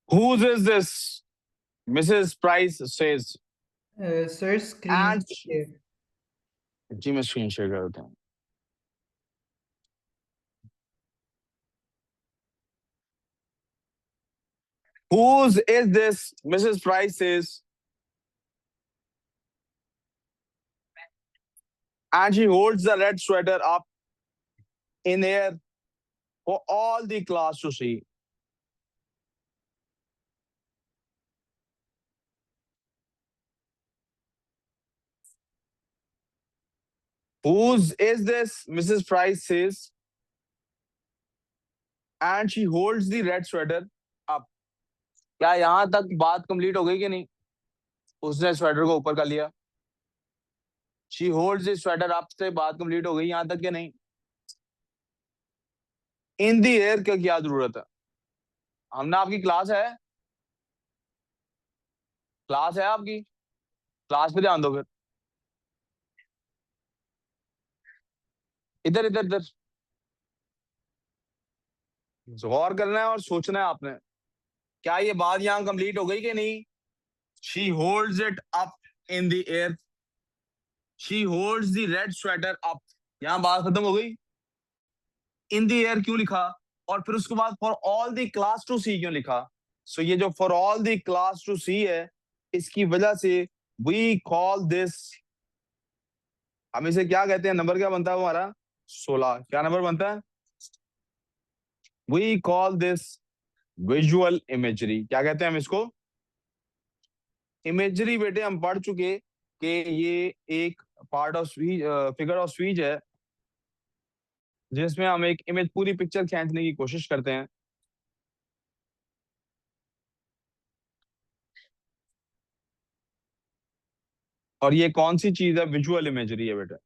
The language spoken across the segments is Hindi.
Whose is this? Mrs. Price says. Sir, screen And share. जी मैं स्क्रीन शेयर कर देता हूँ. Whose is this? Mrs. Price says. And she holds the red sweater up in air for all the class to see. Whose is this? Mrs. Price says. And she holds the red sweater up. क्या यहां तक बात कंप्लीट हो गई कि नहीं? उसने स्वेटर को ऊपर कर लिया. She holds the sweater up से बात कंप्लीट हो गई यहां तक कि नहीं? In the air का क्या जरूरत है? हमने आपकी क्लास है. क्लास है आपकी. क्लास पे ध्यान दो फिर. इधर इधर इधर गौर करना है और सोचना है आपने. क्या ये बात यहां कंप्लीट हो गई कि नहीं? She holds it up in the air. She holds the red sweater up. यहां बात खत्म हो गई. In the air क्यों लिखा? और फिर उसके बाद for all the class to see क्यों लिखा? So ये जो for all the class to see है, इसकी वजह से we call this. हम इसे क्या कहते हैं? नंबर क्या बनता है हमारा? 16. क्या नंबर बनता है? We call this visual imagery. क्या कहते हैं हम इसको? इमेजरी. बेटे हम पढ़ चुके कि ये एक part of speech, figure of speech है जिसमें हम एक इमेज, पूरी पिक्चर खींचने की कोशिश करते हैं. और ये कौन सी चीज है? विजुअल इमेजरी है बेटा.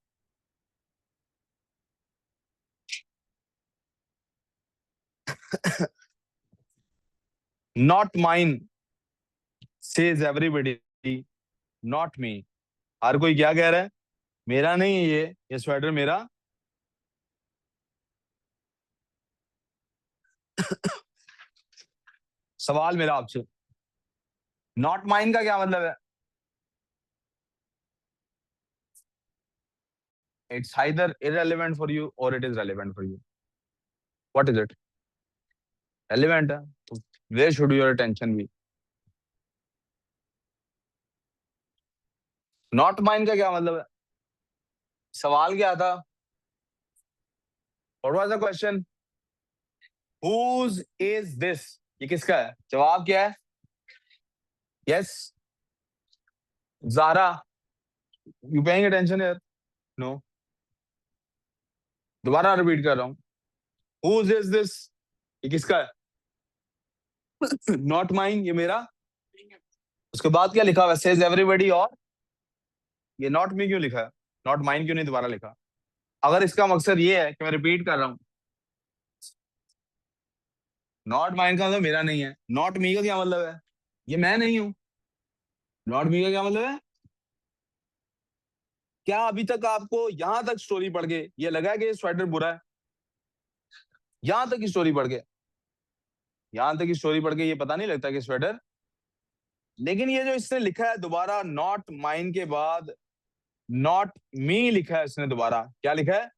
Not mine says everybody. Not me. हर कोई क्या कह रहा है? मेरा नहीं है ये स्वेटर मेरा. सवाल मेरा आपसे, नॉट माइन का क्या मतलब है? It's either irrelevant for you और it is relevant for you. What is it? Relevant है तो where should your attention be? Not mine का क्या मतलब है? सवाल क्या था? What was the question? Whose is this? ये किसका है? जवाब क्या है? Yes. Zara. You paying attention here? No. दोबारा रिपीट कर रहा हूँ. Whose is this? ये किसका है? नॉट माइन, ये मेरा. उसके बाद क्या लिखा हुआ है? Says everybody. और ये नॉट मी क्यों लिखा है? नॉट माइन क्यों नहीं दोबारा लिखा? अगर इसका मकसद ये है कि मैं रिपीट कर रहा हूँ, नॉट माइन का मतलब मेरा नहीं है. नॉट मी का क्या मतलब है? ये मैं नहीं हूं. नॉट मी का क्या मतलब है? क्या अभी तक आपको यहां तक स्टोरी पढ़ के ये लगा है कि ये स्वेटर बुरा है? यहां तक की स्टोरी पढ़ के, यहां तक की स्टोरी पढ़ के ये पता नहीं लगता कि स्वेटर. लेकिन ये जो इसने लिखा है दोबारा नॉट माइन के बाद नॉट मी लिखा है इसने दोबारा. क्या लिखा है?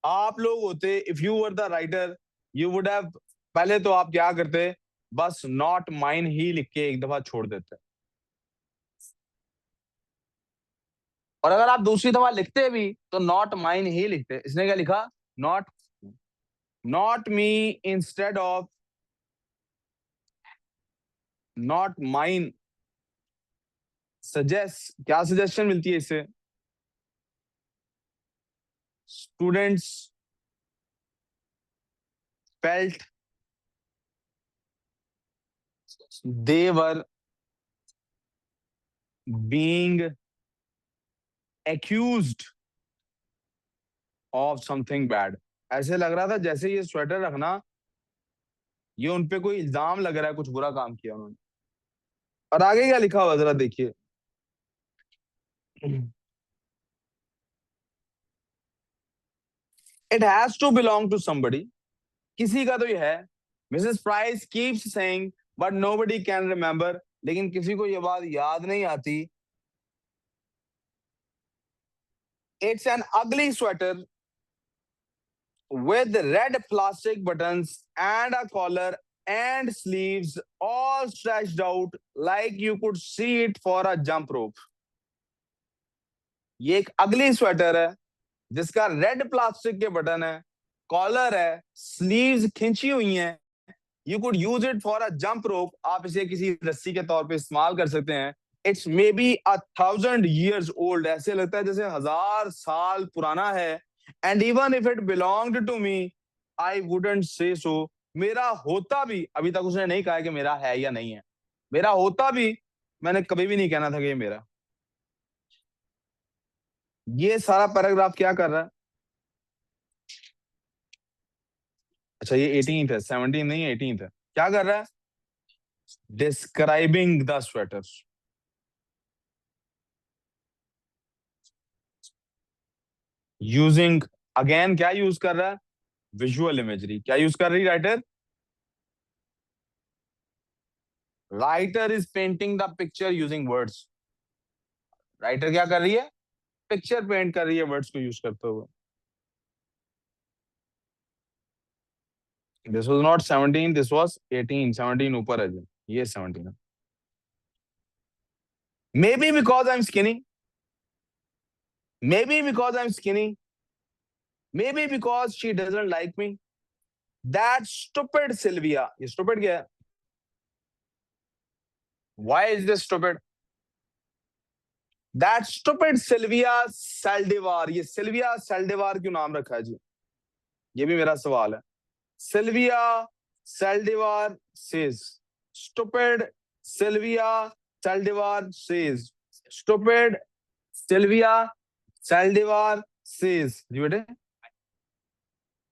आप लोग होते, if you were the writer, you would have, पहले तो आप क्या करते? बस नॉट माइन ही लिख के एक दफा छोड़ देते. और अगर आप दूसरी दफा लिखते भी तो नॉट माइन ही लिखते. इसने क्या लिखा? Not not me instead of not mine. Suggest, क्या सजेशन मिलती है इससे? Students felt they were being accused of something bad. ऐसे लग रहा था जैसे ये स्वेटर रखना, ये उनपे कोई इल्जाम लग रहा है, कुछ बुरा काम किया उन्होंने. और आगे क्या लिखा हुआ जरा देखिए. It has to belong to somebody. किसी का तो ये है. Mrs. Price keeps saying but nobody can remember, लेकिन किसी को ये बात याद नहीं आती। इट्स एन अगली sweater with red plastic buttons and a collar and sleeves all stretched out like you could see it for a jump rope. ये एक अगली स्वेटर है जिसका रेड प्लास्टिक के बटन है, कॉलर है, स्लीव्स खिंची हुई हैं। You could use it for a jump rope, आप इसे किसी रस्सी के तौर पे इस्तेमाल कर सकते हैं। It's maybe 1,000 years old, ऐसे लगता है जैसे 1,000 साल पुराना है। And even if it belonged to me I wouldn't say so, मेरा होता भी, अभी तक उसने नहीं कहा कि मेरा है या नहीं है, मेरा होता भी मैंने कभी भी नहीं कहना था कि ये मेरा। ये सारा पैराग्राफ क्या कर रहा है? अच्छा ये 18th है, 17 नहीं 18th है। क्या कर रहा है? Describing the sweater. Using, again क्या यूज कर रहा है? Visual imagery. क्या यूज कर रही writer? Writer is painting the picture using words. Writer क्या कर रही है? पिक्चर पेंट कर रही है वर्ड्स को यूज करते हुए। This was not 17, this was 18। 17 ऊपर है जी, ये 17 है। May be because I am skinny, may be because I am skinny, may be because she doesn't like me, that stupid Sylvia. ये स्टूपिड क्या है? Why is this stupid? That stupid Sylvia Saldivar. ये सिल्विया सेल्डिवार क्यों नाम रखा है जी? ये भी मेरा सवाल है। Sylvia Saldivar says, stupid Sylvia Saldivar says, stupid Sylvia Saldivar says. जी बेटे,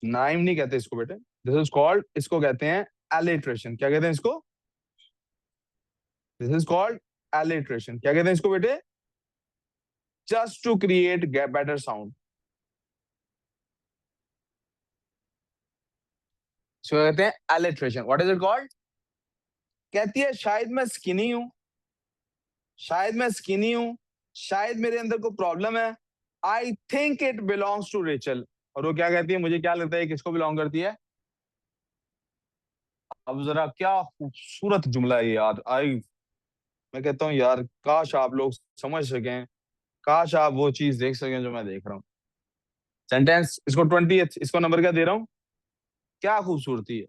नाइम नहीं कहते इसको बेटे, दिस इज कॉल्ड, इसको कहते हैं एलिट्रेशन। क्या कहते हैं इसको? This is called alliteration. क्या कहते हैं इसको बेटे? Just to create better sound. इसको कहते हैं alliteration. What is it called? कहती है शायद मैं स्किनी हूं, शायद मैं स्किनी हूं, शायद मेरे अंदर कोई प्रॉब्लम है। I think it belongs to Rachel. और वो क्या कहती है? मुझे क्या लगता है किसको बिलोंग करती है? अब जरा क्या खूबसूरत जुमला है यार। आई, मैं कहता हूँ यार काश आप लोग समझ सकें, काश आप वो चीज देख सकें जो मैं देख रहा हूँ। सेंटेंस, इसको 20th, इसको नंबर क्या दे रहा हूँ? क्या खूबसूरती है।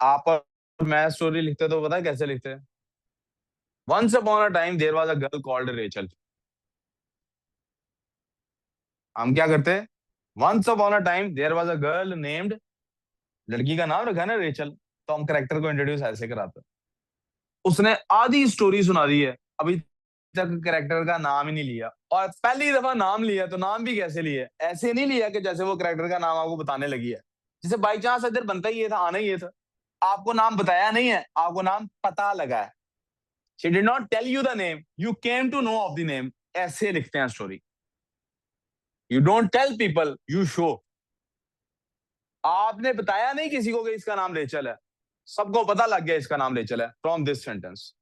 आप और मैं स्टोरी लिखते तो पता है कैसे लिखते हैं? Once upon a time there was a girl called Rachel. हम क्या करते हैं? Once upon a time there was a girl named, लड़की का नाम रखा है ना रेचल, तो हम करेक्टर को इंट्रोड्यूस ऐसे कराते हैं। उसने आधी स्टोरी सुना दी है, अभी तक करेक्टर का नाम ही नहीं लिया, और पहली दफा नाम लिया तो नाम भी कैसे लिया? ऐसे नहीं लिया कि जैसे वो करेक्टर का नाम आपको बताने लगी है, जैसे बाई चांस इधर बनता ही ये था, आना ही ये था। आपको नाम बताया नहीं है, आपको नाम पता लगा है। She did not tell you the name, you came to know of the name. ऐसे लिखते हैं story. You don't tell people, you show. आपने बताया नहीं किसी को कि इसका नाम रेचल है, सबको पता लग गया इसका नाम रेचल है फ्रॉम दिस सेंटेंस।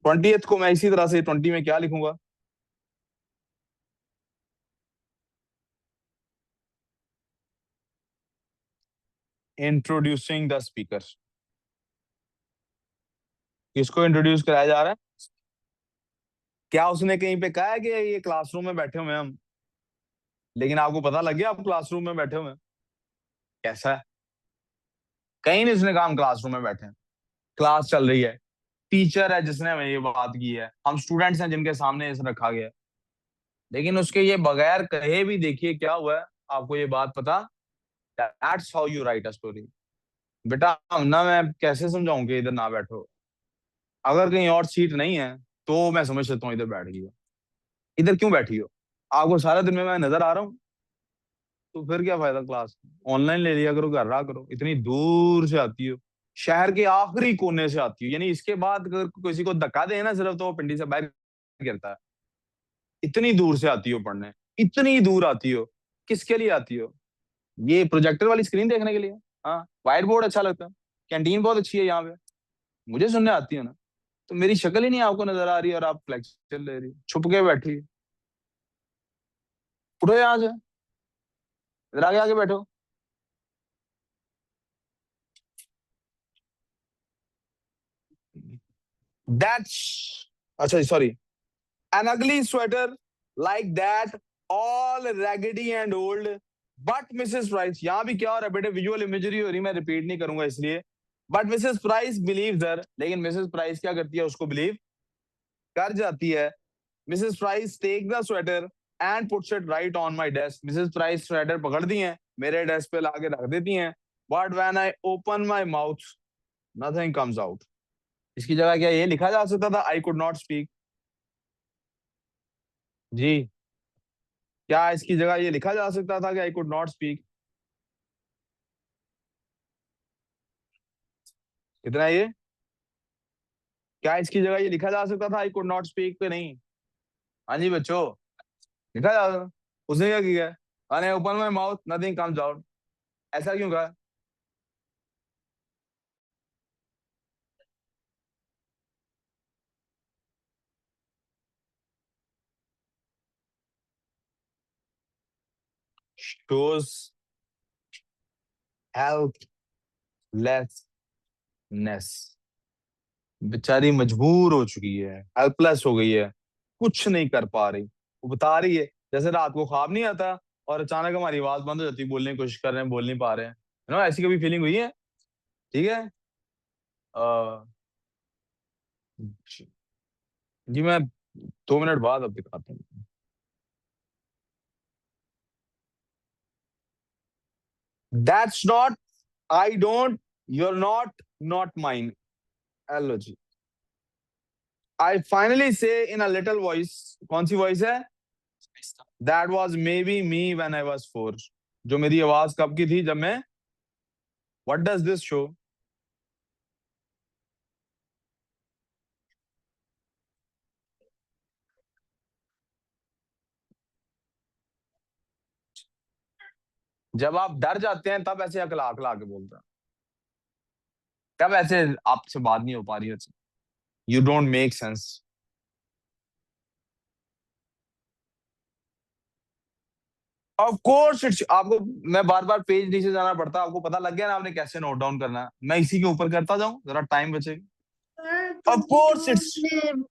20th को मैं इसी तरह से 20 में क्या लिखूंगा? Introducing the speaker. किसको इंट्रोड्यूस कराया जा रहा है? क्या उसने कहीं पे कहा है कि ये क्लासरूम में बैठे हुए हैं हम, लेकिन आपको पता लग गया आप क्लासरूम में बैठे हुए हैं? कैसा है? कहीं नहीं उसने कहा हम क्लासरूम में बैठे हैं। क्लास चल रही है, टीचर है जिसने हमें ये बात की है, हम स्टूडेंट्स हैं जिनके सामने इसे रखा गया है। लेकिन उसके ये बगैर कहे भी देखिए क्या हुआ है, आपको ये बात पता? That's how you right a story. बेटा हम ना, मैं कैसे समझाऊं कि इधर ना बैठो? अगर कहीं और सीट नहीं है तो मैं समझ सकता हूँ इधर बैठ गई हो। इधर क्यों बैठी हो? आपको सारा दिन में मैं नजर आ रहा हूँ, तो फिर क्या फायदा क्लास? ऑनलाइन ले लिया करो, घर रहा करो। इतनी दूर से आती हो, शहर के आखिरी कोने से आती हो, यानी इसके बाद अगर किसी को धक्का दे ना सिर्फ, तो वो पिंडी से बाहर गिरता है। इतनी दूर से आती हो पढ़ने, इतनी दूर आती हो, किसके लिए आती हो? ये प्रोजेक्टर वाली स्क्रीन देखने के लिए? हाँ, व्हाइट बोर्ड अच्छा लगता है, कैंटीन बहुत अच्छी है यहाँ पे, मुझे सुनने आती है ना, तो मेरी शक्ल ही नहीं आपको नजर आ रही और आप लेक्चर ले रही, छुप के बैठी। उठो यहाँ से, इधर आगे आगे बैठो। दैट्स, अच्छा sorry, an ugly sweater like that, all raggedy and old. But Mrs. Price, यहाँ भी क्या हो रहा है बेटे, विजुअल इमेजरी हो रही, मैं रिपीट नहीं करूंगा इसलिए। बट मिसेस प्राइस बिलीव हर, लेकिन मिसेस प्राइस क्या करती है, उसको बिलीव कर जाती है। Mrs Price take the sweater and puts it right on my desk. Mrs Price sweater पकड़ दी है, मेरे डेस्क पे लाके रख देती हैं। But when I open my mouth nothing comes out. इसकी जगह क्या ये लिखा जा सकता था, आई कुड नॉट स्पीक? जी, क्या इसकी जगह ये लिखा जा सकता था कि आई कुड नॉट स्पीक? कितना है ये? क्या इसकी जगह ये लिखा जा सकता था आई कुड नॉट स्पीक पे? नहीं। हाँ जी बच्चों, लिखा जा सकता। उसने क्या किया? अरे open my mouth nothing comes out, ऐसा क्यों कहा? Shows helplessness. बेचारी मजबूर हो चुकी है, हेल्पलेस हो गई है, कुछ नहीं कर पा रही। वो बता रही है जैसे रात को ख्वाब नहीं आता और अचानक हमारी आवाज बंद हो जाती है, बोलने की कोशिश कर रहे हैं, बोल नहीं पा रहे हैं, है ना? ऐसी कभी फीलिंग हुई है? ठीक है। जी मैं 2 मिनट बाद अब दिखाता हूँ। That's not, I don't, you're not, not mine. Hello ji. I finally say in a little voice, कौन सी वॉइस है? That was maybe me when I was 4। जो मेरी आवाज कब की थी, जब मैं, व्हाट डज दिस शो? जब आप डर जाते हैं तब ऐसे अकला अकला के बोलते हैं, तब ऐसे आपसे बात नहीं हो पा रही है। You don't make sense. Of course it's, आपको मैं बार बार पेज नीचे जाना पड़ता, आपको पता लग गया ना आपने कैसे नोट डाउन करना है, मैं इसी के ऊपर करता जाऊं, जरा टाइम बचेगा। Of course it's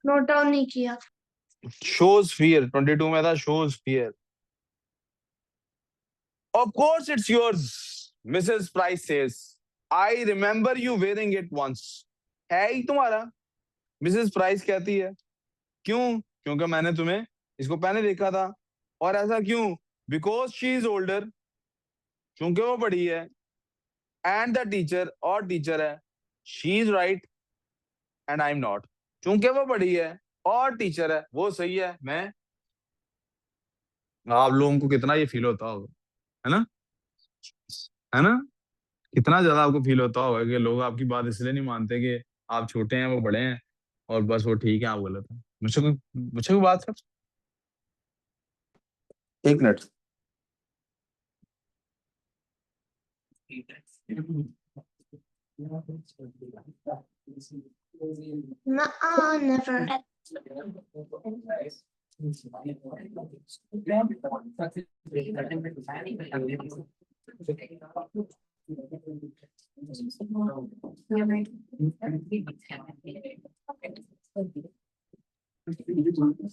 note down नहीं किया। शोज फियर, 22 में था shows fear. Of course it's yours, Mrs Price says, I remember you wearing it once. है ही तुम्हारा, मिसेस प्राइस कहती है। क्यों? क्योंकि मैंने तुम्हें इसको पहले देखा था। और ऐसा क्यों? बिकॉज शी इज ओल्डर, क्योंकि वो बड़ी है। एंड द टीचर, और टीचर है, she is right and I am not. क्योंकि वो बड़ी है और टीचर है, वो सही है, मैं। आप लोगों को कितना ये फील होता होगा, है ना? है ना? कितना ज्यादा आपको फील होता होगा कि लोग आपकी बात इसलिए नहीं मानते कि आप छोटे हैं वो बड़े हैं, और बस वो ठीक है आप गलत हैं। मुझसे कोई बात कर, 1 minute. Never.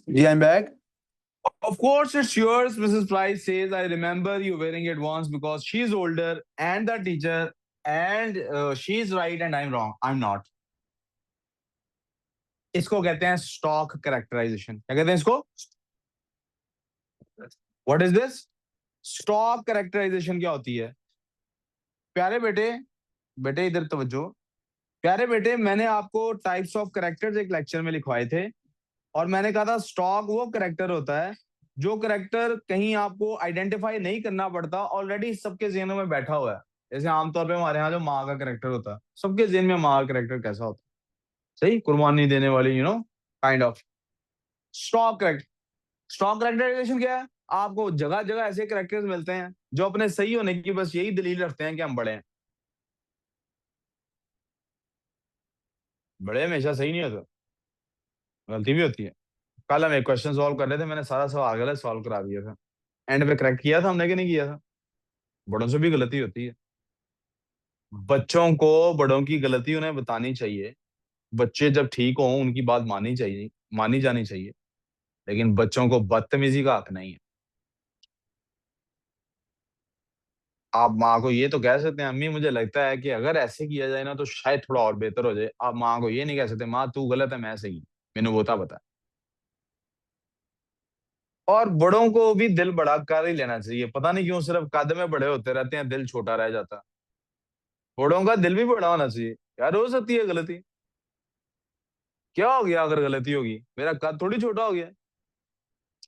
Yeah, I'm back. Of course, it's yours, Mrs. Price says. I remember you wearing it once because she's older and the teacher, and she's right and I'm wrong. I'm not. इसको कहते हैं स्टॉक कैरेक्टराइजेशन। क्या कहते हैं इसको? What is this? Stock characterisation क्या होती है? प्यारे बेटे, बेटे इधर तवज्जो। प्यारे बेटे, मैंने आपको टाइप्स ऑफ कैरेक्टर्स एक लेक्चर में लिखवाए थे, और मैंने कहा था स्टॉक वो करेक्टर होता है जो करेक्टर कहीं आपको आइडेंटिफाई नहीं करना पड़ता, ऑलरेडी सबके जेहनों में बैठा हुआ है। जैसे आमतौर पे हमारे यहाँ जो माँ का करेक्टर होता है, सबके जेहन में माँ का करेक्टर कैसा होता है? सही, कुर्बानी देने वाली, kind of. Stock character, stock characterisation क्या है? आपको जगह जगह ऐसे करेक्टर्स मिलते हैं जो अपने सही होने की बस यही दलील रखते हैं कि हम बड़े हैं। बड़े हमेशा सही नहीं होते, गलती भी होती है। कल हम एक क्वेश्चन सॉल्व कर रहे थे, मैंने सारा सवाल गलत सॉल्व करा दिया था, एंड पे करेक्ट किया था हमने कि नहीं किया था? बड़ों से भी गलती होती है। बच्चों को बड़ों की गलती उन्हें बतानी चाहिए। बच्चे जब ठीक हों उनकी बात मानी जानी चाहिए, लेकिन बच्चों को बदतमीजी का हक नहीं है। आप माँ को ये तो कह सकते हैं, अम्मी मुझे लगता है कि अगर ऐसे किया जाए ना तो शायद थोड़ा और बेहतर हो जाए। आप माँ को ये नहीं कह सकते, माँ तू गलत है मैं सही, मैंने वो था बता। और बड़ों को भी दिल बड़ा कर ही लेना चाहिए, पता नहीं क्यों सिर्फ कद में बड़े होते रहते हैं, दिल छोटा रह जाता है। बड़ों का दिल भी बड़ा होना चाहिए। यार हो सकती है गलती, क्या हो गया अगर गलती होगी, मेरा कद थोड़ी छोटा हो गया,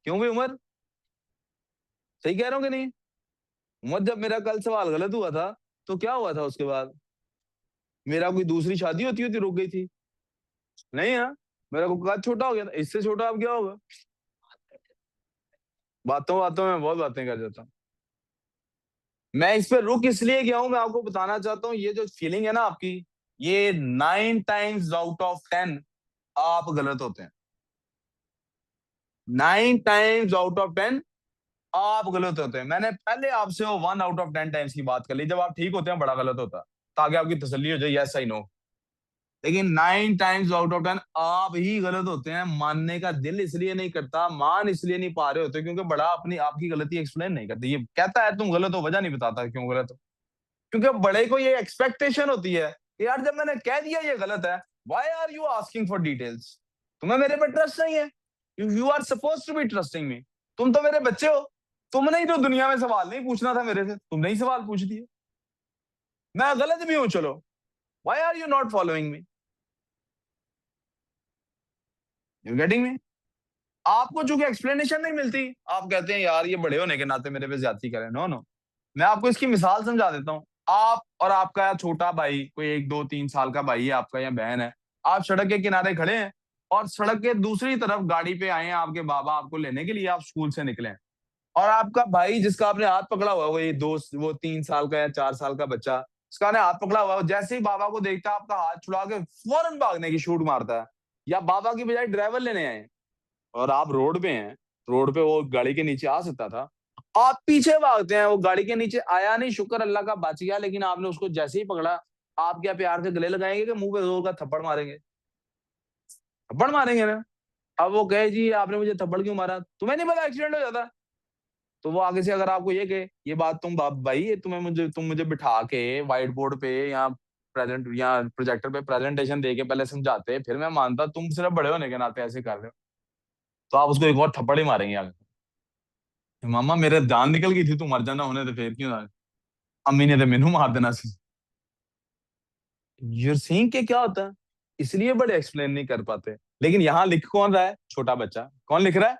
क्यों भी उम्र, सही कह रहा हूँ कि नहीं? उम्र जब मेरा कल सवाल गलत हुआ था तो क्या हुआ था उसके बाद? मेरा कोई दूसरी शादी होती होती रुक गई थी? नहीं है, मेरा को कद छोटा हो गया था, इससे छोटा अब क्या होगा? बातों बातों में बहुत बातें कर जाता हूँ। मैं इस पे रुक इसलिए गया हूं, मैं आपको बताना चाहता हूँ, ये जो फीलिंग है ना आपकी, ये 9 times out of 10 आप गलत होते हैं। 9 times out of 10 आप गलत होते हैं। मैंने पहले आपसे वो 1 out of 10 टाइम्स की बात कर ली, जब आप ठीक होते हैं बड़ा गलत होता, ताकि आपकी तसल्ली हो जाए, यस आई नो। लेकिन 9 times out of 10 आप ही गलत होते हैं। मानने का दिल इसलिए नहीं करता, मान इसलिए नहीं पा रहे होते क्योंकि बड़ा अपनी आपकी गलती एक्सप्लेन नहीं करती, ये कहता है तुम गलत हो, वजह नहीं बताता क्यों गलत हो। क्योंकि बड़े को ये एक्सपेक्टेशन होती है कि यार जब मैंने कह दिया ये गलत है, why are you asking for details? तुम्हें मेरे पे ट्रस्ट नहीं है, you are suppose to be trusting me. तुम तो मेरे बच्चे हो, तुमने ही तो दुनिया में सवाल नहीं पूछना था मेरे से, तुमने ही सवाल पूछ दिए। मैं गलत भी हूं चलो, why are you not following me? You getting me? आपको चूंकि एक्सप्लेनेशन नहीं मिलती, आप कहते हैं यार ये बड़े होने के नाते मेरे पे ज्यादती करें। नो नो, मैं आपको इसकी मिसाल समझा देता हूँ। आप और आपका छोटा भाई, कोई 1 2 3 साल का भाई है आपका या बहन है, आप सड़क के किनारे खड़े हैं और सड़क के दूसरी तरफ गाड़ी पे आए हैं आपके बाबा आपको लेने के लिए, आप स्कूल से निकले हैं। और आपका भाई जिसका आपने हाथ पकड़ा हुआ है, वो ये दोस्त, वो 3 साल का या 4 साल का बच्चा जिसका आपने हाथ पकड़ा हुआ है, जैसे ही बाबा को देखता है आपका हाथ छुड़ा के फौरन भागने की शूट मारता है, या बाबा की बजाय ड्राइवर लेने आए हैं और आप रोड पे हैं, रोड पे वो गाड़ी के नीचे आ सकता था, आप पीछे भागते हैं, वो गाड़ी के नीचे आया नहीं, शुक्र अल्लाह का बच गया, लेकिन आपने उसको जैसे ही पकड़ा, आप क्या प्यार से गले लगाएंगे कि मुंह पे जोर का थप्पड़ मारेंगे? थप्पड़ मारेंगे ना। अब वो कहे जी आपने मुझे थप्पड़ क्यों मारा, तुम्हें नहीं पता एक्सीडेंट हो जाता? तो वो आगे से अगर आपको ये कहे ये बात तुम भाई, ये तुम मुझे बिठा के व्हाइट बोर्ड पे या प्रेजेंट या प्रोजेक्टर पे प्रेजेंटेशन दे के पहले समझाते, फिर मैं मानता, तुम सिर्फ बड़े होने के नाते ऐसे कर रहे हो, तो आप उसको एक और थप्पड़ ही मारेंगे आगे। मामा मेरे जान निकल गई थी, तू मर जाना होने तो फिर क्यों ना, अम्मी ने तो मैनू मार देना सी। यूर सीइंग के क्या होता है, इसलिए बड़े एक्सप्लेन नहीं कर पाते। लेकिन यहाँ लिख कौन रहा है? छोटा बच्चा। कौन लिख रहा है?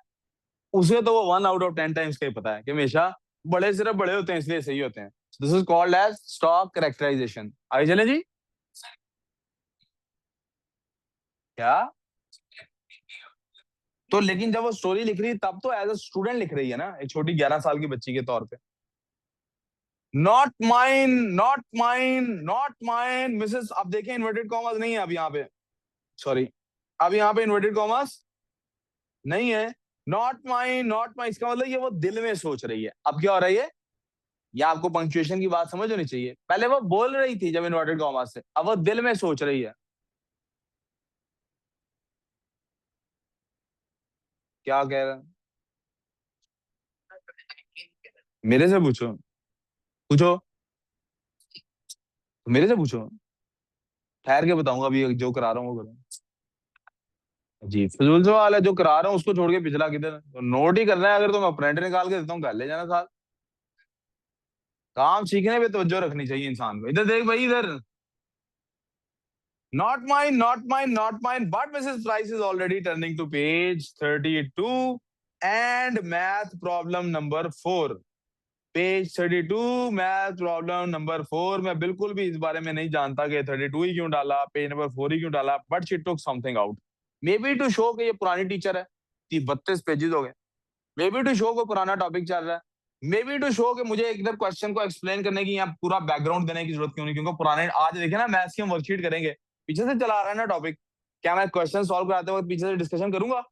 उसे तो वो 1 out of 10 टाइम्स का ही पता है कि हमेशा बड़े सिर्फ बड़े होते हैं इसलिए सही होते हैं। This is called as stock characterization. आगे चले जी। क्या? तो लेकिन जब वो स्टोरी लिख रही है तब तो एज अ स्टूडेंट लिख रही है ना, एक छोटी 11 साल की बच्ची के तौर पे। Not mine, not mine, not mine Mrs, अब देखें इन्वर्टेड कॉमर्स नहीं है अब यहाँ पे, सॉरी, अब यहाँ पे इन्वर्टेड कॉमर्स नहीं है। नॉट माइन, नॉट माइन, इसका मतलब ये वो दिल में सोच रही है। अब क्या हो रहा है ये आपको पंक्चुएशन की बात समझ होनी चाहिए। पहले वो बोल रही थी जब इन्वर्टेड कॉमर्स से, अब वो दिल में सोच रही है। क्या कह रहा है? मेरे से पूछो, पूछो, मेरे से पूछो, ठहर के बताऊंगा, अभी जो करा रहा हूँ वो करो। जी फिजूल सवाल है जो करा रहा हूँ, उसको छोड़ के पिछला किधर है? तो नोट ही करना है, अगर तो मैं प्रिंट निकाल के देता हूँ, घर ले जाना साथ। काम सीखने पे तवज्जो रखनी चाहिए इंसान को। इधर देख भाई इधर। Not mine, not mine, not mine. But Mrs. Price is already turning to page 32 and math problem number 4. Page 32 math problem number 4। मैं बिल्कुल भी इस बारे में नहीं जानता कि 32 ही क्यों डाला, पेज नंबर 4 ही क्यों डाला, but she took something out. May be to show कि ये पुरानी टीचर है, 32 पेजेस हो गए। मे बी टू शो को पुराना टॉपिक चल रहा है। मे बी टू शो कि मुझे इधर क्वेश्चन को एक्सप्लेन करने की या पूरा बैकग्राउंड देने की जरूरत क्यों नहीं, क्योंकि पुराने आज देखे ना मैथ्स की हम वर्कशीट करेंगे, पीछे से चला रहा है ना टॉपिक, क्या मैं क्वेश्चन सॉल्व कराते वक्त पीछे से डिस्कशन करूंगा?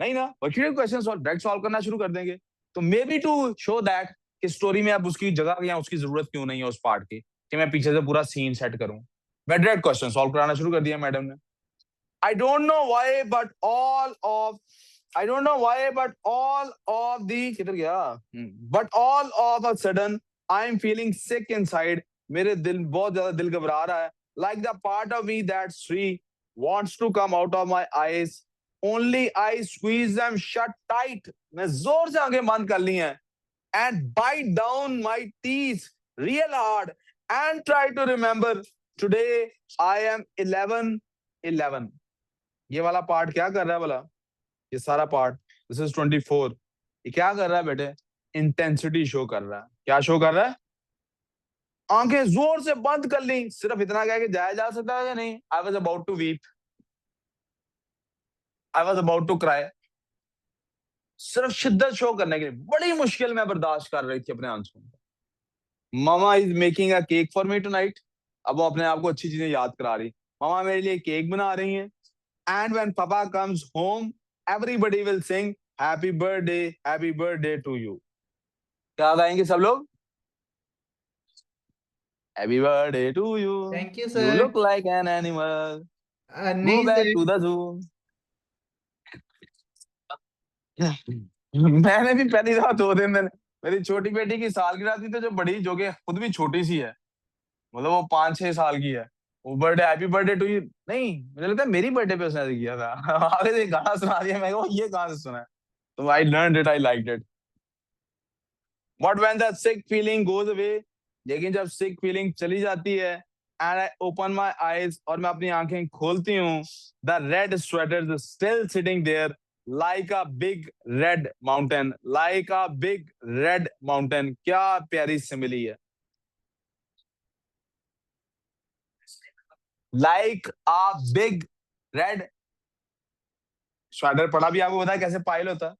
नहीं ना, but question solve direct solve करना शुरू कर देंगे। तो may be to show that कि स्टोरी में अब उसकी जगह या उसकी जरूरत क्यों नहीं है उस पार्ट की, कि मैं पीछे से पूरा सीन सेट करूं। मैं डायरेक्ट क्वेश्चन सॉल्व कराना शुरू कर दिया मैडम ने। I don't know why, but all of I don't know why, but all of the किधर गया? But all of a sudden, I'm feeling sick inside. मेरे दिल बहुत ज्यादा दिल घबरा रहा है. Like the part of me that Sri wants to come out of my eyes. Only I squeeze them shut tight. मैं जोर से आंखें बंद कर ली हैं. And bite down my teeth real hard and try to remember. Today I am 11. ये वाला पार्ट क्या कर रहा है भला? ये सारा पार्ट, दिस इज 24, ये क्या कर रहा है बेटे? इंटेंसिटी शो कर रहा है। क्या शो कर रहा है? आंखें जोर से बंद कर ली, सिर्फ इतना कह के जाया जा सकता है या नहीं? I was about to weep, I was about to cry. सिर्फ शिद्दत शो करने के लिए बड़ी मुश्किल में बर्दाश्त कर रही थी अपने आंसू। Mama is making a cake for me tonight. अब वो अपने आप को अच्छी चीजें याद करा रही। मामा मेरे लिए केक बना रही हैं। And when Papa comes home, everybody will sing happy birthday to you. क्या गाएंगे सब लोग? Happy birthday to you. Thank you, You sir. look like an animal. Go नहीं back sir. to the zoo. मैंने भी पहली दफा 2 दिन मेरी छोटी बेटी की सालगिरह थी, तो जो बड़ी, जो कि खुद भी छोटी सी है, मतलब वो 5-6 साल की है, वो birthday happy birthday to you नहीं, मुझे लगता है मेरी बर्थडे पे उसने किया था। आगे से गाना सुना दिया, मैं कहा ये कहाँ से सुना है? तो I learned it, I liked it. But when the sick feeling goes away, लेकिन जब सिक फीलिंग चली जाती है, and I open my eyes, और मैं अपनी आंखें खोलती हूँ, the red sweater is still sitting there like a big red mountain, like a big red mountain. क्या प्यारी सिमिली है, like a big red sweater. पढ़ा भी आपको पता है कैसे पायल होता है?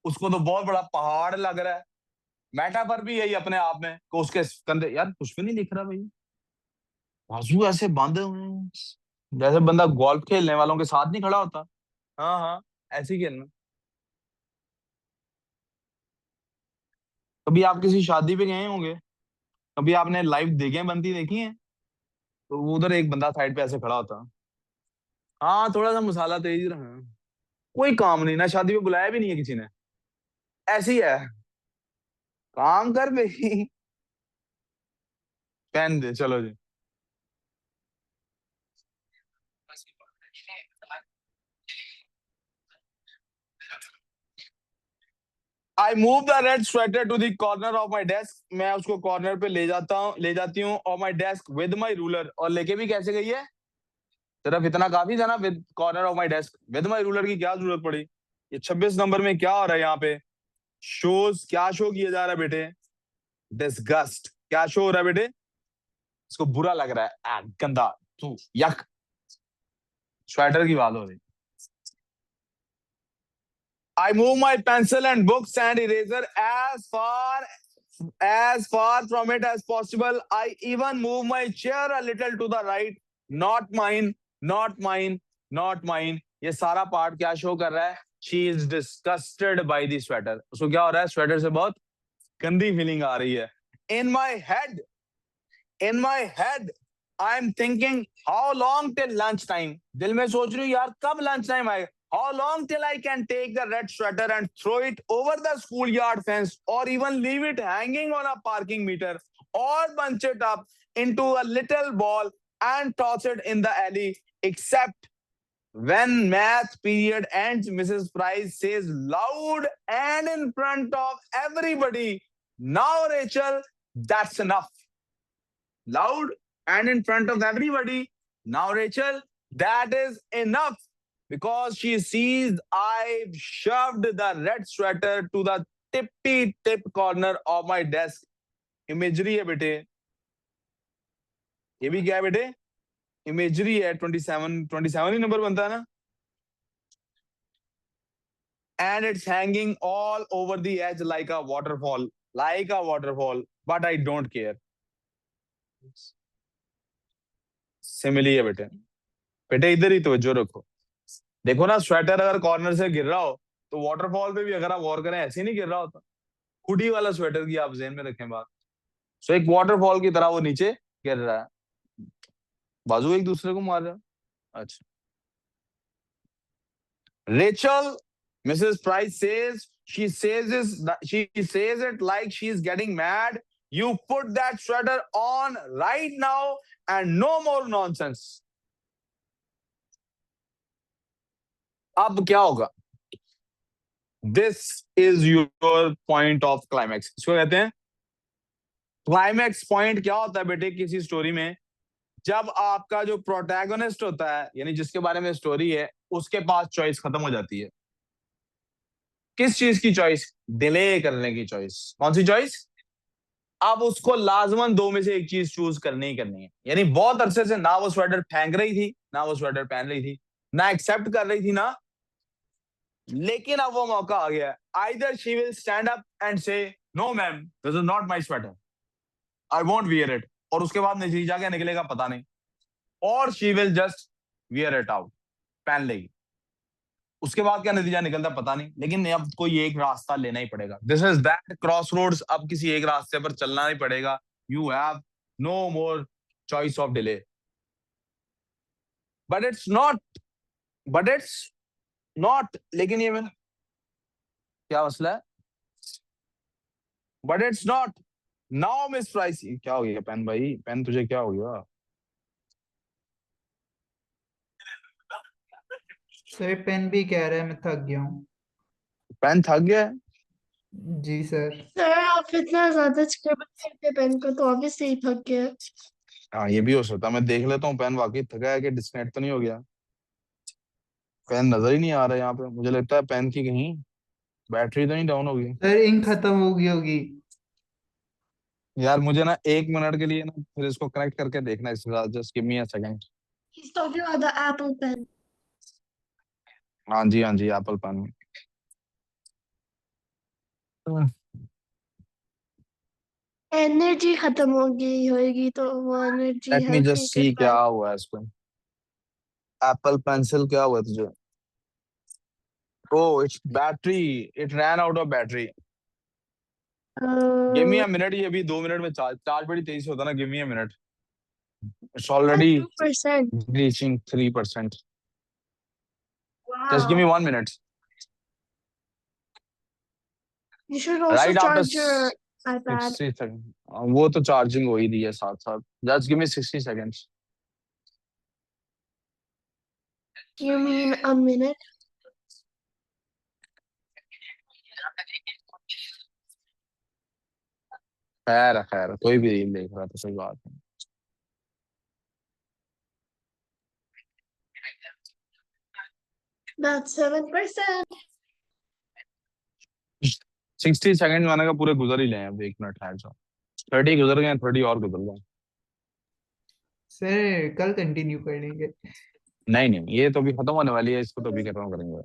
उसको तो बहुत बड़ा पहाड़ लग रहा है। मेटाफर भी यही अपने आप में, कि उसके कंधे, यार कुछ भी नहीं दिख रहा भाई, बाजू ऐसे बांधे हुए हैं, जैसे बंदा गोल्फ खेलने वालों के साथ नहीं खड़ा होता। हाँ हाँ, ऐसे ही खेलना। कभी आप किसी शादी पे गए होंगे, कभी आपने लाइव देखें बनती देखी है, तो उधर एक बंदा साइड पे ऐसे खड़ा होता। हाँ, थोड़ा सा मसाला तेज रहा, कोई काम नहीं ना, शादी में बुलाया भी नहीं है किसी ने, ऐसी है, काम कर भाई। पहन दे, चलो जी। I move the red sweater to the corner of my desk. मैं उसको कॉर्नर पे ले जाती हूँ, of my desk with my ruler. और लेके भी कैसे गई है? सिर्फ इतना काफी था ना, with corner of my desk, with my ruler की क्या जरूरत पड़ी? ये 26 नंबर में क्या हो रहा है यहाँ पे? शोज, क्या शो किया जा रहा है बेटे? डिस्गस्ट। क्या शो हो रहा है बेटे? इसको बुरा लग रहा है, गंदा, तू यक। स्वेटर की बात हो रही। I move my pencil and books and eraser as far from it as possible. I even move my chair a little to the right. Not mine, not mine, not mine. ये सारा पार्ट क्या शो कर रहा है? She is disgusted by the sweater. उसको क्या हो रहा है? स्वेटर से बहुत गंदी फीलिंग आ रही है। In my head, I'm thinking, how long till lunch time? दिल में सोच रही हूँ यार कब लंच टाइम आएगा? How long till I can take the red sweater and throw it over the schoolyard fence, or even leave it hanging on a parking meter, or bunch it up into a little ball and toss it in the alley? Except when math period ends, Mrs. Price says loud and in front of everybody, "Now, Rachel, that's enough." Loud and in front of everybody, "Now, Rachel, that is enough." Because she sees I've shoved the red sweater to the tippy tip corner of my desk. Imagery है बेटे, ये भी क्या है बेटे? Imagery है। 27 ही नंबर बनता है ना? And it's hanging all over the edge like a waterfall, but I don't care. Simile है बेटे। बेटे इधर ही तवज्जो रखो। देखो ना, स्वेटर अगर कॉर्नर से गिर रहा हो तो वाटरफॉल पे भी अगर आप गौर करें ऐसे नहीं गिर रहा होता। हुडी वाला स्वेटर की आप ज़हन में रखें बात। सो एक वाटरफॉल की तरह वो नीचे गिर रहा है, बाजू एक दूसरे को मार रहा है। अच्छा, Rachel, Mrs. Price says, she says it like she's getting mad. You put that sweater on right now and no more nonsense. अब क्या होगा? This is your point of climax. इसको कहते हैं क्लाइमैक्स पॉइंट। क्या होता है बेटे किसी स्टोरी में? जब आपका जो प्रोटैगनिस्ट होता है, यानी जिसके बारे में स्टोरी है, उसके पास चॉइस खत्म हो जाती है। किस चीज की चॉइस? डिले करने की चॉइस। कौन सी चॉइस? अब उसको लाजमन दो में से एक चीज चूज करनी ही करनी है। यानी बहुत अरसे से ना वो स्वेटर फेंक रही थी, ना वो स्वेटर पहन रही थी, ना एक्सेप्ट कर रही थी ना, लेकिन अब वो मौका आ गया। Either she will stand up and say no ma'am, this is not my sweater, I won't wear it, और उसके बाद नतीजा क्या निकलेगा पता नहीं, और she will just wear it out, पहन लेगी। उसके बाद क्या नतीजा निकलता पता नहीं, लेकिन अब कोई एक रास्ता लेना ही पड़ेगा। This is that crossroads, अब किसी एक रास्ते पर चलना ही पड़ेगा। You have no more choice of delay. But it's not, but it's not, लेकिन ये मैंने क्या मसला है? But it's not now Miss Price. क्या हो गया पेन भाई, पेन तुझे क्या हो गया? सर पेन भी कह रहा है मैं थक गया हूँ। पेन थक गया है? जी सर। सर आप इतना ज्यादा स्क्रिबल करते पेन को तो ऑब्वियसली ही थक गया। हाँ ये भी हो सकता है। मैं देख लेता हूँ पेन वाकई थका है कि डिस्कनेक्ट तो नहीं हो गया। पेन नजर ही नहीं आ रहा है यहाँ पे। मुझे लगता है पेन की कहीं बैटरी तो नहीं डाउन हो गई। सर इंक खत्म हो गई होगी। यार मुझे ना 1 मिनट के लिए ना फिर इसको कनेक्ट करके देखना है इसके साथ। Just give me a second. He's talking about the Apple pen. हाँ जी एप्पल पेन। एनर्जी खत्म हो गई होगी तो वो एनर्जी लेट मी हेल्प नहीं जस्ट कर सी क्या पाए। हुआ है इस पे। एप्पल पेंसिल क्या हुआ है तुझे? Oh it's battery, it ran out of battery. Give me a minute. ये अभी 2 मिनट में चार्ज चार्ज बड़ी तेजी से होता है ना। Give me a minute. It's already 2%. Reaching 3%। Just give me Wow. 1 minute. You should also right after charge your iPad. 60 second. वो तो चार्जिंग हो ही रही है साथ साथ। Just give me 60 seconds. You mean a minute? खैर कोई भी रील देख रहा था, सही बात है। That's 7%. 60 सेकंड मैंने कहा पूरे गुजर ही ले। अब 1 मिनट ठहर जाओ। 30 गुजर गए, 30 और गुजर गए। सर कल कंटिन्यू कर लेंगे। नहीं ये तो अभी खत्म होने वाली है, इसको तो अभी खत्म करेंगे।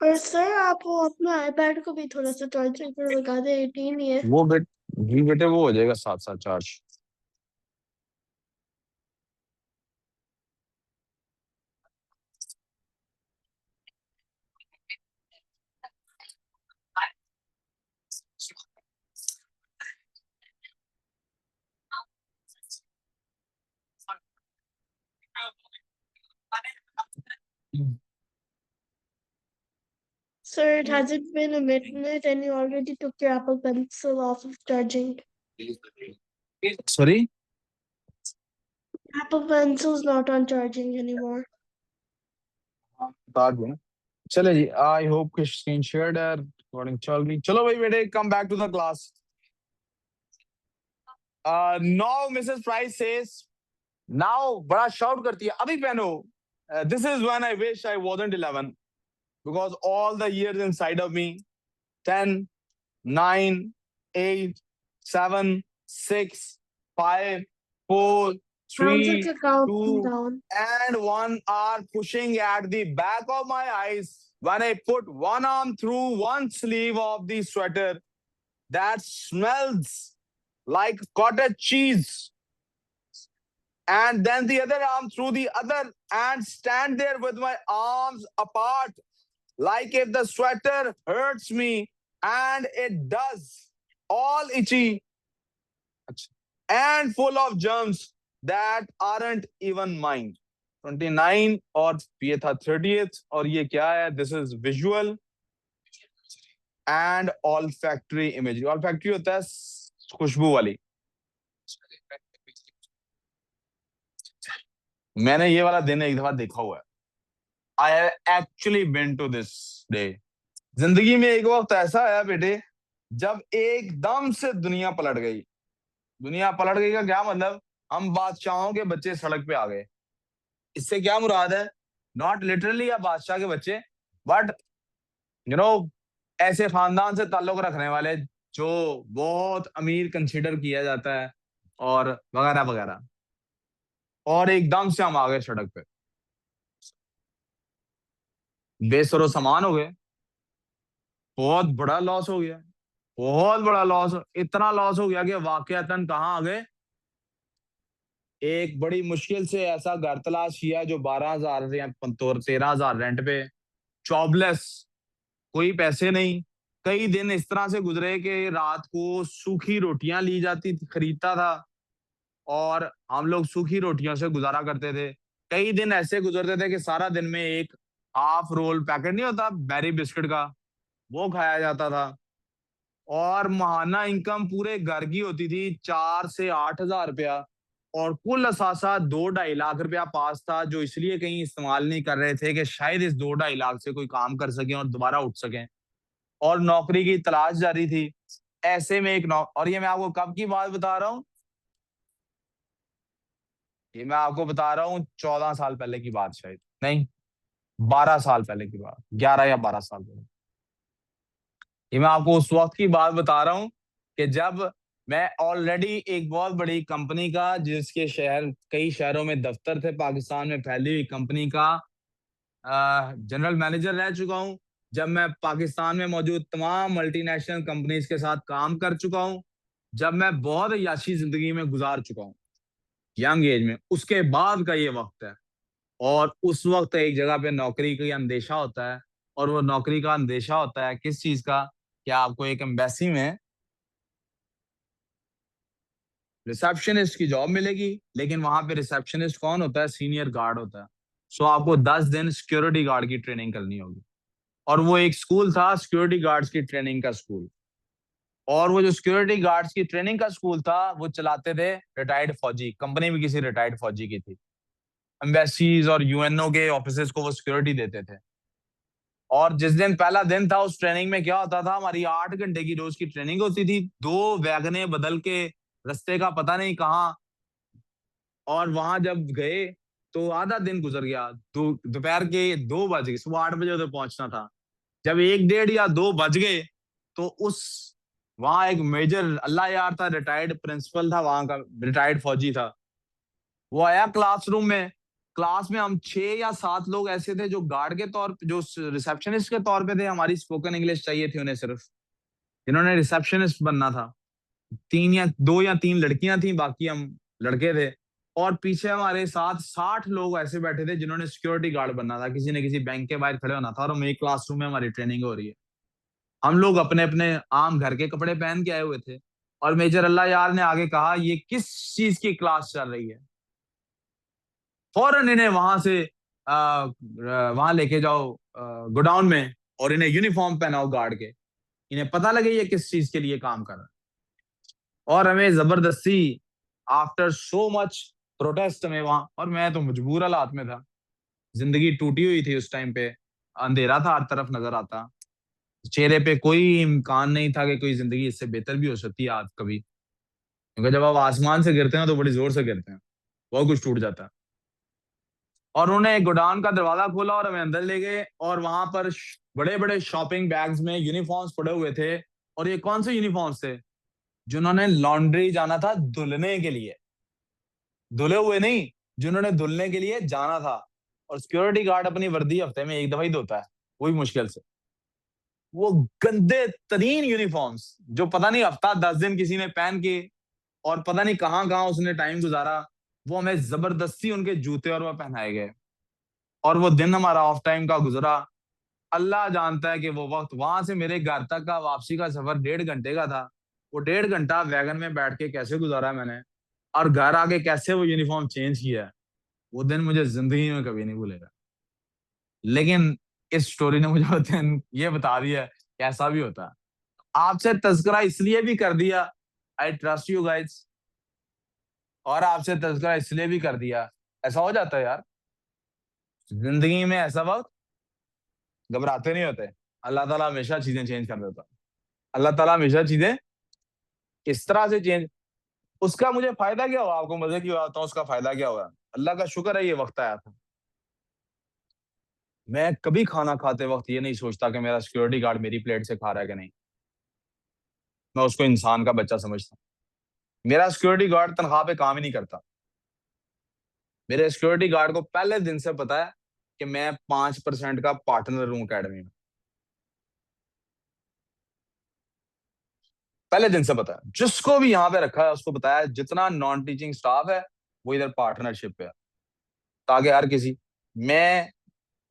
पर सर आप वो अपना iPad को भी थोड़ा सा चार्जिंग पर लगा दे, 18 ही है। वो जी बेटे वो हो जाएगा साथ साथ charge. Sir, it hasn't been a minute and you already took your Apple Pencil off of charging. Sorry, Apple Pencil's not on charging anymore. बता दूं। चले जी, आई होप कि स्क्रीन शेयर्ड है, रिकॉर्डिंग चल रही। चलो भाई बेटे, come back to the class. Now Mrs Price says, now बड़ा शाउट करती है, अभी पहनो। This is when I wish I wasn't 11 because all the years inside of me, 10, 9, 8, 7, 6, 5, 4, Sounds 3, like you're counting 2, down. and 1 are pushing at the back of my eyes when I put one arm through one sleeve of the sweater that smells like cottage cheese and then the other arm through the other and stand there with my arms apart, like if the sweater hurts me, and it does, all itchy and full of germs that aren't even mine. 29 और ये था 30th, और ये क्या है? This is visual and olfactory imagery. Olfactory होता है खुशबू वाली. मैंने ये वाला दिन एक दफा देखा हुआ है. I have actually been to this day. जिंदगी में एक वक्त ऐसा आया बेटे जब एकदम से दुनिया पलट गई. दुनिया पलट गई का क्या मतलब? हम बादशाहों के बच्चे सड़क पे आ गए. इससे क्या मुराद है? नॉट लिटरली या बादशाह के बच्चे, बट ऐसे खानदान से ताल्लुक रखने वाले जो बहुत अमीर कंसीडर किया जाता है और वगैरह वगैरह. और एकदम से हम आ गए सड़क पे, बेसरो सामान हो गए. बहुत बड़ा लॉस हो गया, बहुत बड़ा लॉस. इतना लॉस हो गया कि वाकयातन कहाँ आ गए? एक बड़ी मुश्किल से ऐसा घर तलाश किया जो 12,000 या 13,000 रेंट पे, जॉबलेस, कोई पैसे नहीं. कई दिन इस तरह से गुजरे कि रात को सूखी रोटियां ली जाती थी, खरीदता था और हम लोग सूखी रोटियों से गुजारा करते थे. कई दिन ऐसे गुजरते थे कि सारा दिन में एक हाफ रोल पैकेट नहीं होता बैरी बिस्किट का, वो खाया जाता था. और माहाना इनकम पूरे घर की होती थी 4 से 8,000 रुपया, और कुल असासा 2-2.5 लाख रुपया पास था, जो इसलिए कहीं इस्तेमाल नहीं कर रहे थे कि शायद इस 2-2.5 लाख से कोई काम कर सकें और दोबारा उठ सकें. और नौकरी की तलाश जारी थी. ऐसे में और ये मैं आपको कब की बात बता रहा हूँ? ये मैं आपको बता रहा हूँ 14 साल पहले की बात, शायद नहीं 12 साल पहले की बात, 11 या 12 साल पहले. ये मैं आपको उस वक्त की बात बता रहा हूँ कि जब मैं ऑलरेडी एक बहुत बड़ी कंपनी का, जिसके कई शहरों में दफ्तर थे, पाकिस्तान में फैली हुई कंपनी का जनरल मैनेजर रह चुका हूँ. जब मैं पाकिस्तान में मौजूद तमाम मल्टीनेशनल कंपनीज के साथ काम कर चुका हूँ. जब मैं बहुत याशी जिंदगी में गुजार चुका हूँ यंग एज में. उसके बाद का ये वक्त है, और उस वक्त एक जगह पे नौकरी का अंदेशा होता है. और वो नौकरी का अंदेशा होता है किस चीज का? कि आपको एक एम्बेसी में रिसेप्शनिस्ट की जॉब मिलेगी, लेकिन वहां पे रिसेप्शनिस्ट कौन होता है? सीनियर गार्ड होता है. सो आपको 10 दिन सिक्योरिटी गार्ड की ट्रेनिंग करनी होगी. और वो एक स्कूल था सिक्योरिटी गार्ड्स की ट्रेनिंग का स्कूल. और वो जो सिक्योरिटी गार्ड्स की ट्रेनिंग का स्कूल था वो चलाते थे रिटायर्ड फौजी. कंपनी भी किसी रिटायर्ड फौजी की थी. एम्बेसीज और यूएनओ के ऑफिसेज को वो सिक्योरिटी देते थे. और जिस दिन पहला दिन था उस ट्रेनिंग में क्या होता था? हमारी 8 घंटे की रोज की ट्रेनिंग होती थी. 2 वैगने बदल के रास्ते का पता नहीं कहाँ. और वहां जब गए तो आधा दिन गुजर गया. दोपहर के 2 बज गए, सुबह 8 बजे उधर पहुंचना था. जब 1, 1.5 या 2 बज गए तो वहां एक मेजर अल्लाह यार था, रिटायर्ड प्रिंसिपल था वहां का, रिटायर्ड फौजी था. वो आया क्लासरूम में. क्लास में हम 6 या 7 लोग ऐसे थे जो गार्ड के तौर पे, जो रिसेप्शनिस्ट के तौर पे थे. हमारी स्पोकन इंग्लिश चाहिए थी उन्हें सिर्फ, जिन्होंने रिसेप्शनिस्ट बनना था. 2 या 3 लड़कियां थी, बाकी हम लड़के थे. और पीछे हमारे साथ 60 लोग ऐसे बैठे थे जिन्होंने सिक्योरिटी गार्ड बनना था. किसी ने किसी बैंक के बाहर खड़े होना था. और हम एक क्लासरूम में हमारी ट्रेनिंग हो रही है. हम लोग अपने अपने आम घर के कपड़े पहन के आए हुए थे. और मेजर अल्लाह यार ने आगे कहा, ये किस चीज की क्लास चल रही है? फौरन इन्हें वहां से वहां लेके जाओ गोडाउन में, और इन्हें यूनिफॉर्म पहनाओ गार्ड के. इन्हें पता लगे ये किस चीज के लिए काम कर रहा है. और हमें जबरदस्ती आफ्टर सो मच प्रोटेस्ट में वहां, और मैं तो मजबूर हालात में था. जिंदगी टूटी हुई थी उस टाइम पे. अंधेरा था हर तरफ नजर आता. चेहरे पे कोई इम्कान नहीं था कि कोई जिंदगी इससे बेहतर भी हो सकती है आज कभी. क्योंकि जब आप आसमान से गिरते हैं तो बड़ी जोर से गिरते हैं, बहुत कुछ टूट जाता है. और उन्होंने एक गोडाउन का दरवाजा खोला और हमें अंदर ले गए. और वहां पर बड़े बड़े शॉपिंग बैग्स में यूनिफॉर्म्स पड़े हुए थे. और ये कौन से यूनिफॉर्म्स थे? जिन्होंने लॉन्ड्री जाना था धुलने के लिए, धुले हुए नहीं, जिन्होंने धुलने के लिए जाना था. और सिक्योरिटी गार्ड अपनी वर्दी हफ्ते में एक दफा ही धोता है, वही मुश्किल से. वो गंदे तरीन यूनिफॉर्म्स जो पता नहीं हफ्ता 10 दिन किसी ने पहन के, और पता नहीं कहाँ कहाँ उसने टाइम गुजारा. वो हमें जबरदस्ती उनके जूते और वो पहनाए गए, और वो दिन हमारा ऑफ टाइम का गुजरा। अल्लाह जानता है कि वो वक्त वहां से मेरे घर तक का वापसी का सफर 1.5 घंटे का था। वो 1.5 घंटा वैगन में बैठ के कैसे गुजारा मैंने, और घर आके कैसे वो यूनिफॉर्म चेंज किया है, वो दिन मुझे जिंदगी में कभी नहीं भूलेगा। लेकिन इस स्टोरी ने मुझे वो दिन ये बता दिया कि ऐसा भी होता है। आपसे तज़किरा इसलिए भी कर दिया, आई ट्रस्ट यू गाइस, और आपसे तज़किरा इसलिए भी कर दिया, ऐसा हो जाता है यार जिंदगी में, ऐसा वक्त घबराते नहीं होते। अल्लाह ताला हमेशा चीजें चेंज कर देता है। अल्लाह ताला हमेशा चीजें इस तरह से चेंज, उसका मुझे फायदा क्या हुआ, आपको मजे की बात है, उसका फायदा क्या हुआ? अल्लाह का शुक्र है ये वक्त आया था। मैं कभी खाना खाते वक्त ये नहीं सोचता कि मेरा सिक्योरिटी गार्ड मेरी प्लेट से खा रहा है कि नहीं, मैं उसको इंसान का बच्चा समझता हूँ। मेरा सिक्योरिटी गार्ड तनख्वाह पे काम ही नहीं करता। मेरे सिक्योरिटी गार्ड को पहले दिन से पता है कि मैं 5% का पार्टनर हूँ अकेडमी में, पहले दिन से पता है। जिसको भी यहाँ पे रखा है उसको बताया जितना नॉन टीचिंग स्टाफ है वो इधर पार्टनरशिप पे है, ताकि हर किसी, मैं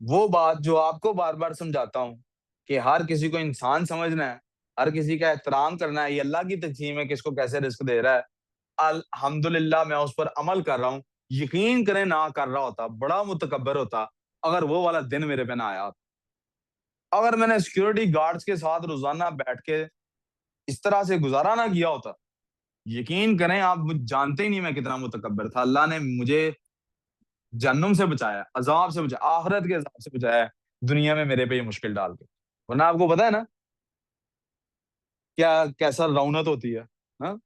वो बात जो आपको बार बार समझाता हूँ कि हर किसी को इंसान समझना है, हर किसी का एहतराम करना है, ये अल्लाह की तकसीम है किसको कैसे रिस्क दे रहा है। अल्हम्दुलिल्लाह मैं उस पर अमल कर रहा हूँ। यकीन करें ना कर रहा होता, बड़ा मुतकब्बर होता अगर वो वाला दिन मेरे पे ना आया होता। अगर मैंने सिक्योरिटी गार्ड्स के साथ रोजाना बैठ के इस तरह से गुजारा ना किया होता, यकीन करें आप मुझे जानते ही नहीं मैं कितना मुतकब्बर था। अल्लाह ने मुझे जहन्नुम से बचाया, अजाब से बचाया, आखिरत के अजाब से बचाया, दुनिया में मेरे पे ये मुश्किल डाल के। वरना आपको पता है ना क्या कैसा रौनक होती है, हाँ?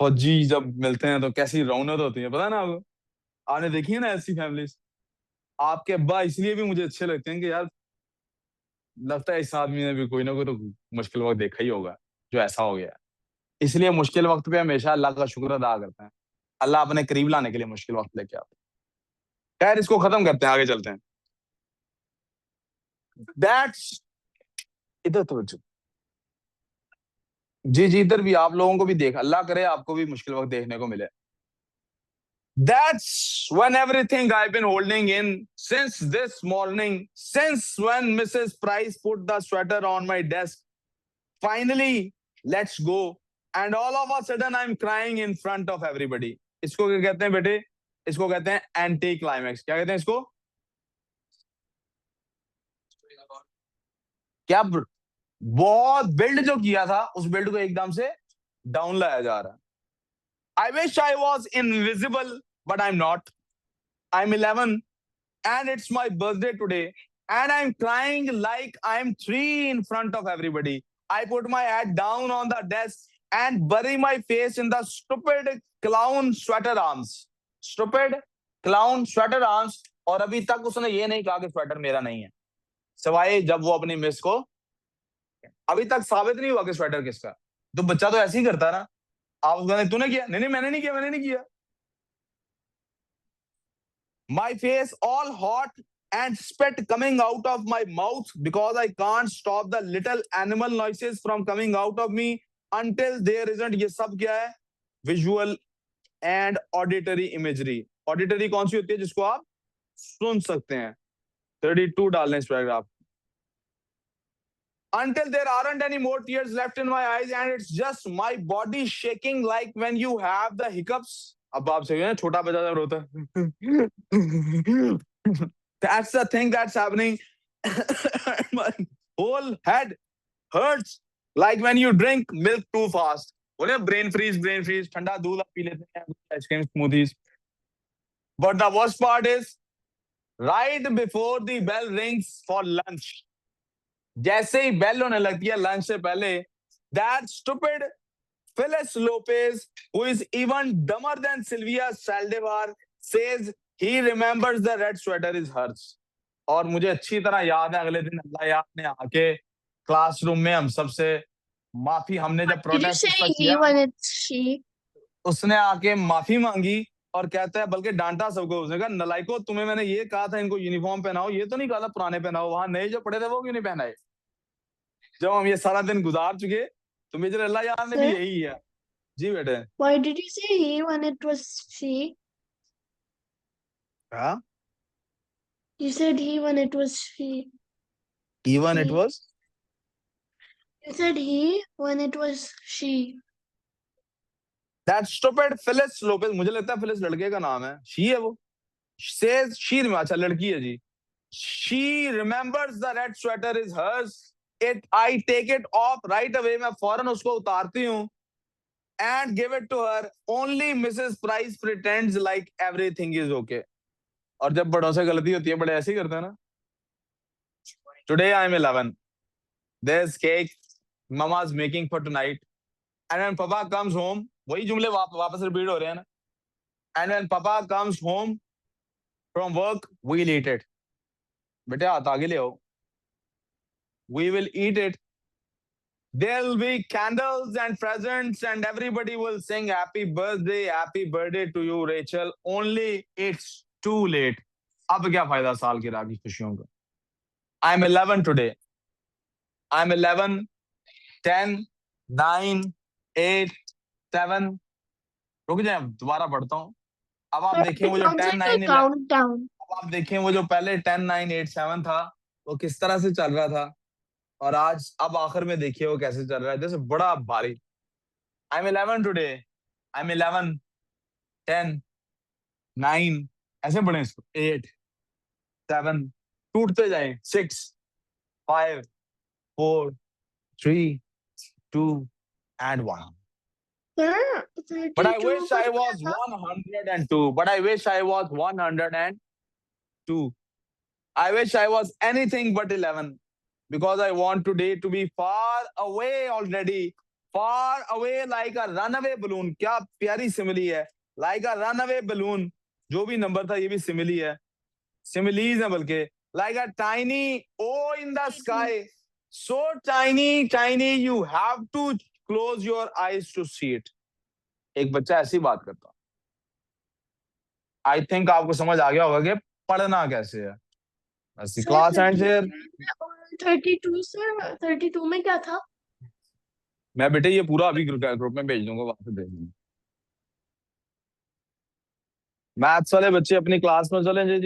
फौजी जब मिलते हैं तो कैसी रौनक होती है, पता है ना आपको? आपने देखी है ना ऐसी फैमिलीज? आपके अब्बा इसलिए भी मुझे अच्छे लगते हैं कि यार लगता है इस आदमी ने भी कोई ना कोई तो मुश्किल वक्त देखा ही होगा जो ऐसा हो गया है। इसलिए मुश्किल वक्त पे हमेशा अल्लाह का शुक्र अदा करते हैं। अल्लाह अपने करीब लाने के लिए मुश्किल वक्त लेके आता है। खैर इसको खत्म करते हैं, आगे चलते हैं। दैट्स, इधर तो जी जी, इधर भी आप लोगों को भी देख, अल्लाह करे आपको भी मुश्किल वक्त देखने को मिले। That's when everything I've been holding in since this morning, since when Mrs. Price put the sweater on my desk, finally, let's go. And all of a sudden, I'm crying in front of everybody. इसको क्या कहते हैं बेटे? इसको कहते हैं एंटी क्लाइमैक्स। क्या कहते हैं इसको? क्या बहुत बिल्ड जो किया था उस बिल्ड को एकदम से डाउन लाया जा रहा है। I wish I was invisible, but I'm not. I'm 11 and it's my birthday today, and I'm crying like I'm 3 in front of everybody. I put my head down on the desk and bury my face in the stupid clown sweater arms. Stupid clown sweater arms. और अभी तक उसने ये नहीं कहा कि स्वेटर मेरा नहीं है, सिवाय जब वो अपनी मिस को, अभी तक साबित नहीं हुआ कि स्वेटर किसका। तो बच्चा तो ऐसे ही करता है ना, आप उसका नहीं, तूने किया, नहीं नहीं मैंने नहीं किया, मैंने नहीं किया। My face all hot and spit coming out of my mouth because I can't stop the little animal noises from coming out of me until there isn't। ये सब क्या है? Visual and auditory imagery। Auditory कौन सी होती है? जिसको आप सुन सकते हैं। 32 डालने इस paragraph. Until there aren't any more tears left in my eyes and it's just my body shaking like when you have the hiccups। अब आप सही है, छोटा बच्चा जब रोता है। That's the thing that's happening। My whole head hurts like when you drink milk too fast। बोले ब्रेन फ्रीज, ठंडा दूध आप पी लेते हैं, ice cream smoothies. But the worst part is right before the bell rings for lunch, जैसे ही बेल होने लगती है लंच से पहले, that stupid Phyllis Lopez, who is even dumber than Sylvia Saldivar, says he remembers the red sweater is hers। और मुझे अच्छी तरह याद है अगले दिन अल्लाह याद ने आके क्लासरूम में हम सबसे माफी, हमने जब Did you protest say he किया, when it's she? उसने आके माफी मांगी और कहता है, बल्कि डांटा सबको। उसने कहा नलाइको, तुम्हें मैंने ये कहा था इनको यूनिफॉर्म पहनाओ, ये तो नहीं कहा था पुराने पहनाओ, वहां नए जो पड़े थे वो क्यों नहीं पहनाए? जब हम ये सारा दिन गुजार चुके तो मेजर अल्लाह याद ने भी Sir, यही है। जी बेटे। why did you say he when it was she? हाँ, You said he when it was she. even it He. was You said he when it was she. that stupid Phyllis Lopez. मुझे लगता है फिलिस लड़के का नाम है, she है वो, says she, अच्छा लड़की है जी. She remembers the red sweater is hers. I take it off right away. मैं फौरन उसको उतारती हूँ and give it to her. Only Mrs. Price pretends like everything is okay. और जब बड़ों से गलती होती है, बड़े ऐसे ही करते हैं ना. Today I'm 11. There's cake. Mama's making for tonight. And when Papa comes home, वही जुमले वापस रिपीट हो रहे हैं ना. And when Papa comes home from work, we'll eat it. बेटे हाथ आगे ले आओ. We will eat it. There'll be candles and presents and everybody will sing happy birthday to you, Rachel. Only it's too late. अब क्या फायदा साल की रात की खुशियों का. I'm 11 today. I'm 11, 10, 9, 8, 7. रुक जाए, दोबारा पढ़ता हूँ. अब आप देखें वो जो 10, 9, 11. Countdown. अब आप देखें वो जो पहले 10, 9, 8, 7 था, वो किस तरह से चल रहा था. और आज अब आखिर में देखिए वो कैसे चल रहा है, जैसे बड़ा भारी. I'm 11 today. I'm 11, 10, 9. ऐसे पढ़ें इसको. 8, 7. टूटते जाएं. 6, 5, 4, 3, 2, and 1. Sir, But I 32 wish I को was क्या था? 102. But I wish I was 102. I wish I was anything but 11. Because I want today to be far away already. Far away like a runaway balloon. क्या प्यारी सिमिली है. Like a runaway balloon. जो भी नंबर था ये भी सिमिली है. Similes है बल्कि. Like a tiny O in the sky. So tiny, tiny you have to close your eyes to see it. एक बच्चा ऐसी बात करता. I think आपको समझ आ गया होगा कि पढ़ना कैसे है. That's the Sir, class ends 32 here. और 32 सर 32 में क्या था? मैं बेटे ये पूरा अभी ग्रुप में भेज दूंगा, वहां से देख लूंगा. मैथ्स वाले बच्चे अपनी क्लास में चलें जी.